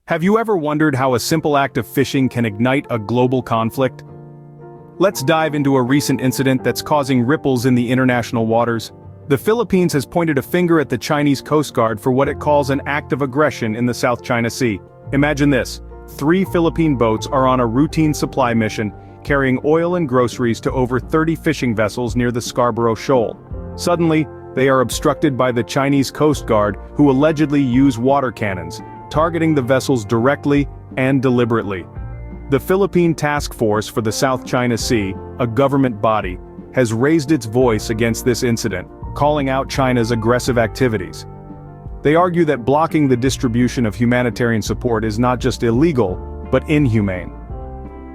Have you ever wondered how a simple act of fishing can ignite a global conflict? Let's dive into a recent incident that's causing ripples in the international waters. The Philippines has pointed a finger at the Chinese Coast Guard for what it calls an act of aggression in the South China Sea. Imagine this: 3 Philippine boats are on a routine supply mission, carrying oil and groceries to over 30 fishing vessels near the Scarborough Shoal. Suddenly, they are obstructed by the Chinese Coast Guard, who allegedly use water cannons, targeting the vessels directly and deliberately. The Philippine Task Force for the South China Sea, a government body, has raised its voice against this incident, calling out China's aggressive activities. They argue that blocking the distribution of humanitarian support is not just illegal, but inhumane.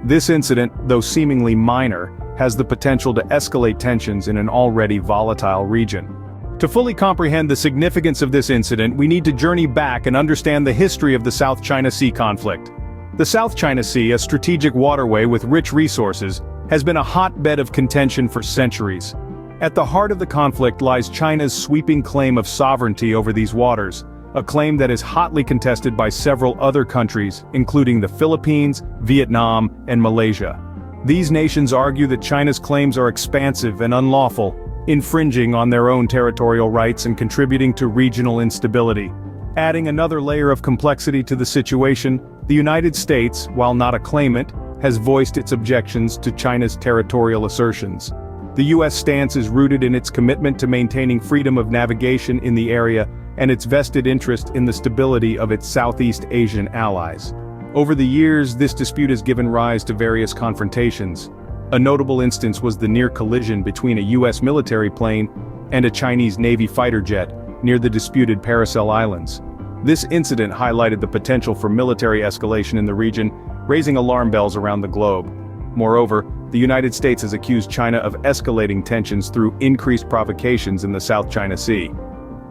This incident, though seemingly minor, has the potential to escalate tensions in an already volatile region. To fully comprehend the significance of this incident, we need to journey back and understand the history of the South China Sea conflict. The South China Sea, a strategic waterway with rich resources, has been a hotbed of contention for centuries. At the heart of the conflict lies China's sweeping claim of sovereignty over these waters, a claim that is hotly contested by several other countries, including the Philippines, Vietnam, and Malaysia. These nations argue that China's claims are expansive and unlawful, infringing on their own territorial rights and contributing to regional instability. Adding another layer of complexity to the situation, the United States, while not a claimant, has voiced its objections to China's territorial assertions. The U.S. stance is rooted in its commitment to maintaining freedom of navigation in the area and its vested interest in the stability of its Southeast Asian allies. Over the years, this dispute has given rise to various confrontations. A notable instance was the near collision between a U.S. military plane and a Chinese Navy fighter jet near the disputed Paracel Islands. This incident highlighted the potential for military escalation in the region, raising alarm bells around the globe. Moreover, the United States has accused China of escalating tensions through increased provocations in the South China Sea.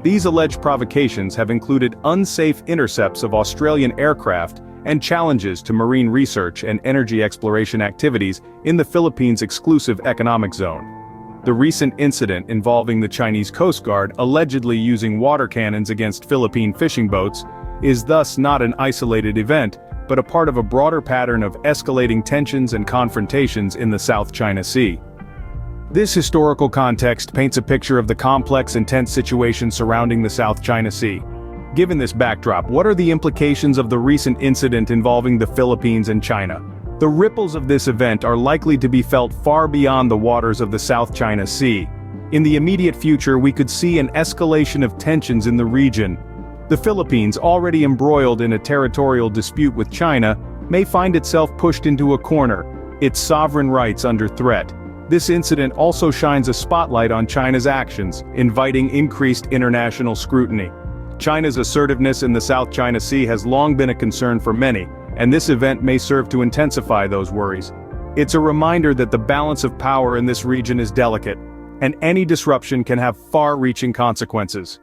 These alleged provocations have included unsafe intercepts of Australian aircraft and challenges to marine research and energy exploration activities in the Philippines' exclusive economic zone. The recent incident involving the Chinese Coast Guard allegedly using water cannons against Philippine fishing boats is thus not an isolated event, but a part of a broader pattern of escalating tensions and confrontations in the South China Sea. This historical context paints a picture of the complex and tense situation surrounding the South China Sea. Given this backdrop, what are the implications of the recent incident involving the Philippines and China? The ripples of this event are likely to be felt far beyond the waters of the South China Sea. In the immediate future, we could see an escalation of tensions in the region. The Philippines, already embroiled in a territorial dispute with China, may find itself pushed into a corner, its sovereign rights under threat. This incident also shines a spotlight on China's actions, inviting increased international scrutiny. China's assertiveness in the South China Sea has long been a concern for many, and this event may serve to intensify those worries. It's a reminder that the balance of power in this region is delicate, and any disruption can have far-reaching consequences.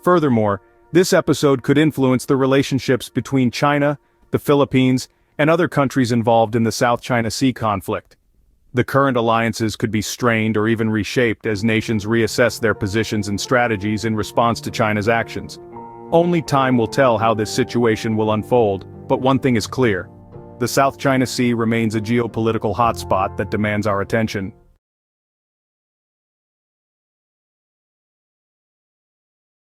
Furthermore, this episode could influence the relationships between China, the Philippines, and other countries involved in the South China Sea conflict. The current alliances could be strained or even reshaped as nations reassess their positions and strategies in response to China's actions. Only time will tell how this situation will unfold, but one thing is clear: the South China Sea remains a geopolitical hotspot that demands our attention.